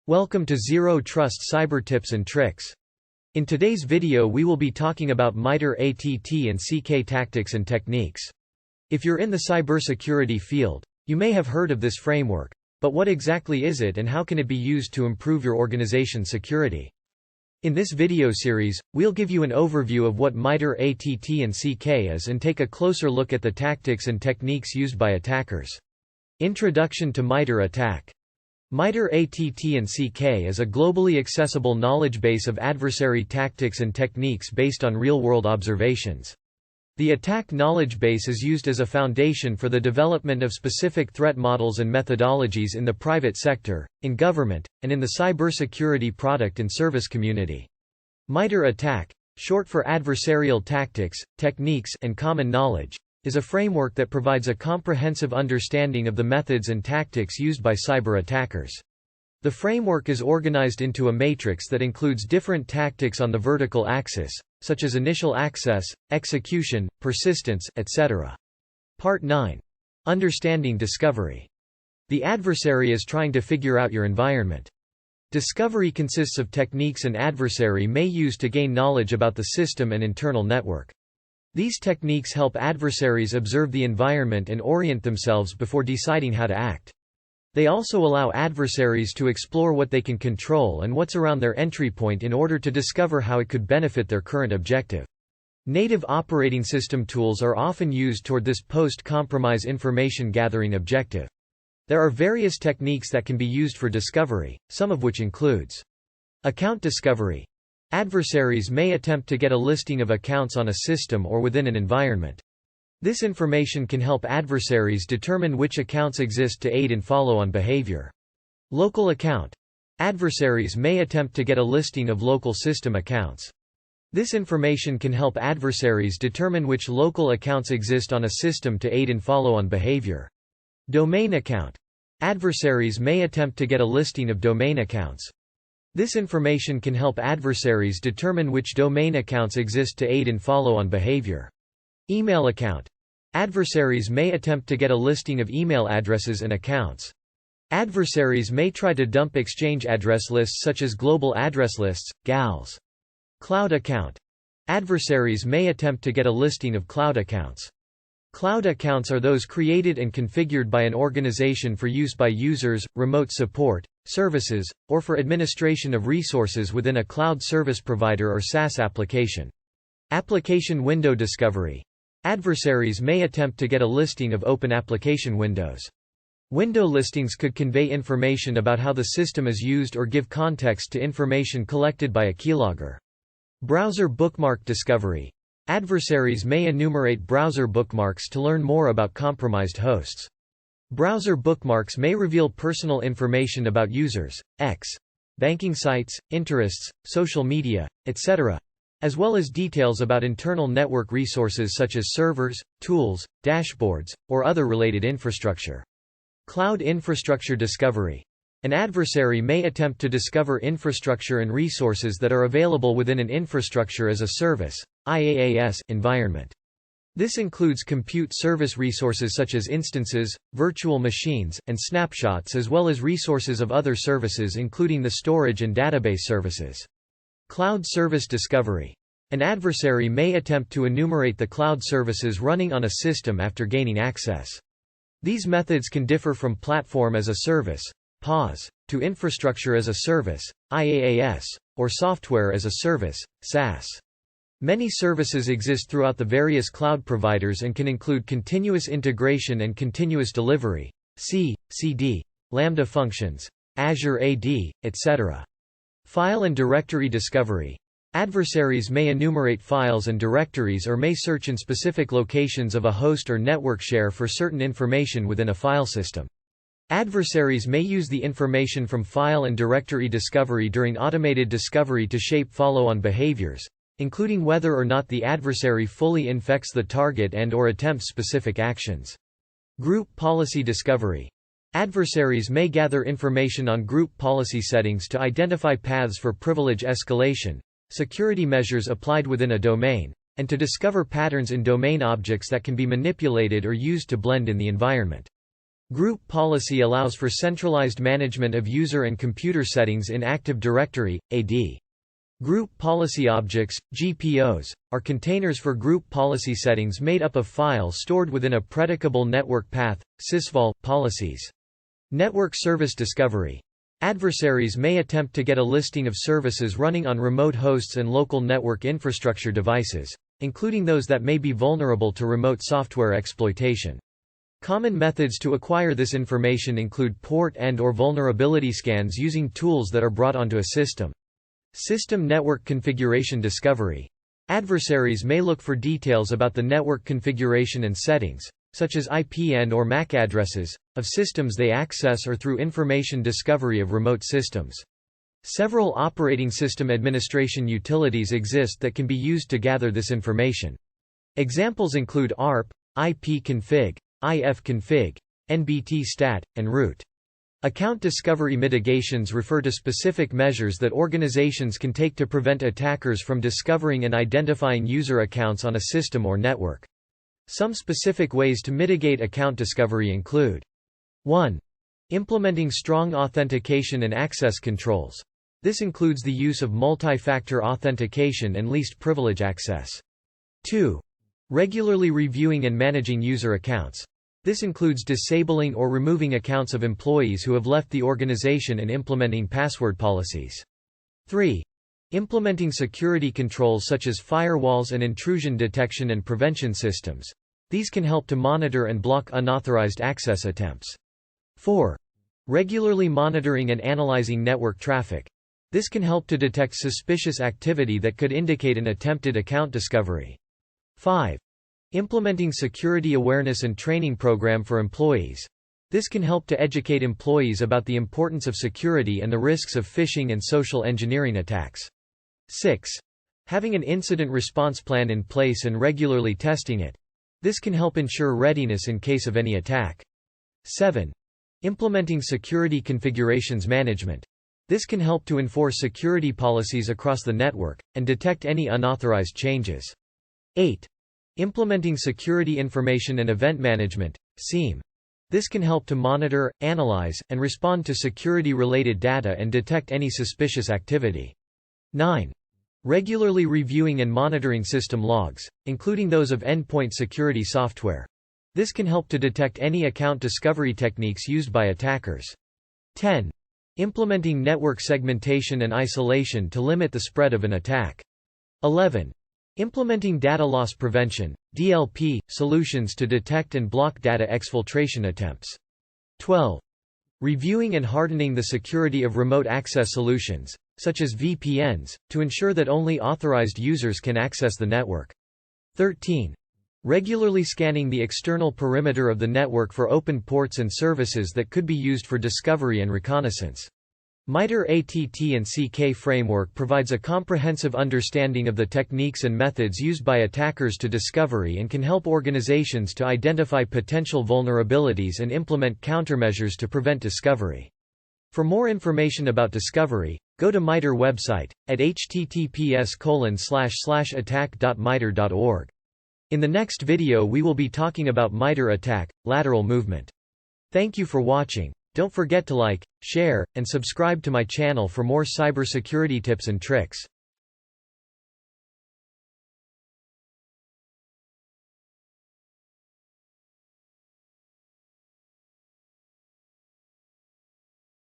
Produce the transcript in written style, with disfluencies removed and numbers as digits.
Welcome to Zero Trust Cyber Tips and Tricks. In today's video we will be talking about Mitre ATT&CK tactics and techniques. If you're in the cybersecurity field, you may have heard of this framework, but what exactly is it and how can it be used to improve your organization's security? In this video series, we'll give you an overview of what Mitre ATT&CK is and take a closer look at the tactics and techniques used by attackers. Introduction to Mitre ATTACK. Mitre ATT&CK is a globally accessible knowledge base of adversary tactics and techniques based on real-world observations. The ATTACK knowledge base is used as a foundation for the development of specific threat models and methodologies in the private sector, in government, and in the cybersecurity product and service community. Mitre ATTACK, short for Adversarial Tactics, Techniques, and Common Knowledge, is a framework that provides a comprehensive understanding of the methods and tactics used by cyber attackers. The framework is organized into a matrix that includes different tactics on the vertical axis, such as initial access, execution, persistence, etc. Part 9. Understanding discovery. The adversary is trying to figure out your environment. Discovery consists of techniques an adversary may use to gain knowledge about the system and internal network. These techniques help adversaries observe the environment and orient themselves before deciding how to act. They also allow adversaries to explore what they can control and what's around their entry point in order to discover how it could benefit their current objective. Native operating system tools are often used toward this post-compromise information gathering objective. There are various techniques that can be used for discovery, some of which includes account discovery. Adversaries may attempt to get a listing of accounts on a system or within an environment. This information can help adversaries determine which accounts exist to aid in follow-on behavior. Local account. Adversaries may attempt to get a listing of local system accounts. This information can help adversaries determine which local accounts exist on a system to aid in follow-on behavior. Domain account. Adversaries may attempt to get a listing of domain accounts. This information can help adversaries determine which domain accounts exist to aid in follow-on behavior. Email account. Adversaries may attempt to get a listing of email addresses and accounts. Adversaries may try to dump exchange address lists such as global address lists, GALs. Cloud account. Adversaries may attempt to get a listing of cloud accounts. Cloud accounts are those created and configured by an organization for use by users, remote support, services, or for administration of resources within a cloud service provider or SaaS application. Application window discovery. Adversaries may attempt to get a listing of open application windows. Window listings could convey information about how the system is used or give context to information collected by a keylogger. Browser bookmark discovery. Adversaries may enumerate browser bookmarks to learn more about compromised hosts. Browser bookmarks may reveal personal information about users, banking sites, interests, social media, etc., as well as details about internal network resources such as servers, tools, dashboards, or other related infrastructure. Cloud infrastructure discovery. An adversary may attempt to discover infrastructure and resources that are available within an infrastructure as a service (IaaS) environment. This includes compute service resources such as instances, virtual machines, and snapshots, as well as resources of other services including the storage and database services. Cloud service discovery. An adversary may attempt to enumerate the cloud services running on a system after gaining access. These methods can differ from platform as a service (PaaS) to infrastructure as a service (IaaS), or software as a service (SaaS). Many services exist throughout the various cloud providers and can include continuous integration and continuous delivery, CD, Lambda functions, Azure AD, etc. File and directory discovery. Adversaries may enumerate files and directories or may search in specific locations of a host or network share for certain information within a file system. Adversaries may use the information from file and directory discovery during automated discovery to shape follow-on behaviors, including whether or not the adversary fully infects the target and/or attempts specific actions. Group policy discovery. Adversaries may gather information on group policy settings to identify paths for privilege escalation, security measures applied within a domain, and to discover patterns in domain objects that can be manipulated or used to blend in the environment. Group policy allows for centralized management of user and computer settings in Active Directory, AD. Group policy objects, GPOs, are containers for group policy settings made up of files stored within a predicable network path, sysvol, policies. Network service discovery. Adversaries may attempt to get a listing of services running on remote hosts and local network infrastructure devices, including those that may be vulnerable to remote software exploitation. Common methods to acquire this information include port and/or vulnerability scans using tools that are brought onto a system. System network configuration discovery. Adversaries may look for details about the network configuration and settings, such as IP and/or MAC addresses, of systems they access or through information discovery of remote systems. Several operating system administration utilities exist that can be used to gather this information. Examples include ARP, ipconfig, ifconfig, nbtstat, and root. Account discovery mitigations refer to specific measures that organizations can take to prevent attackers from discovering and identifying user accounts on a system or network. Some specific ways to mitigate account discovery include: 1. Implementing strong authentication and access controls. This includes the use of multi-factor authentication and least privilege access. 2. Regularly reviewing and managing user accounts. This includes disabling or removing accounts of employees who have left the organization and implementing password policies. 3. Implementing security controls such as firewalls and intrusion detection and prevention systems. These can help to monitor and block unauthorized access attempts. 4. Regularly monitoring and analyzing network traffic. This can help to detect suspicious activity that could indicate an attempted account discovery. 5. Implementing security awareness and training program for employees. This can help to educate employees about the importance of security and the risks of phishing and social engineering attacks. 6. Having an incident response plan in place and regularly testing it. This can help ensure readiness in case of any attack. 7. Implementing security configurations management. This can help to enforce security policies across the network, and detect any unauthorized changes. 8. Implementing security information and event management, SIEM. This can help to monitor, analyze, and respond to security-related data and detect any suspicious activity. 9. Regularly reviewing and monitoring system logs, including those of endpoint security software. This can help to detect any account discovery techniques used by attackers. 10. Implementing network segmentation and isolation to limit the spread of an attack. 11. Implementing data loss prevention, DLP, solutions to detect and block data exfiltration attempts. 12. Reviewing and hardening the security of remote access solutions, such as VPNs, to ensure that only authorized users can access the network. 13. Regularly scanning the external perimeter of the network for open ports and services that could be used for discovery and reconnaissance. Mitre ATT&CK framework provides a comprehensive understanding of the techniques and methods used by attackers to discovery and can help organizations to identify potential vulnerabilities and implement countermeasures to prevent discovery. For more information about discovery, go to Mitre website, at https://attack.mitre.org. In the next video we will be talking about Mitre ATTACK, lateral movement. Thank you for watching. Don't forget to like, share, and subscribe to my channel for more cybersecurity tips and tricks.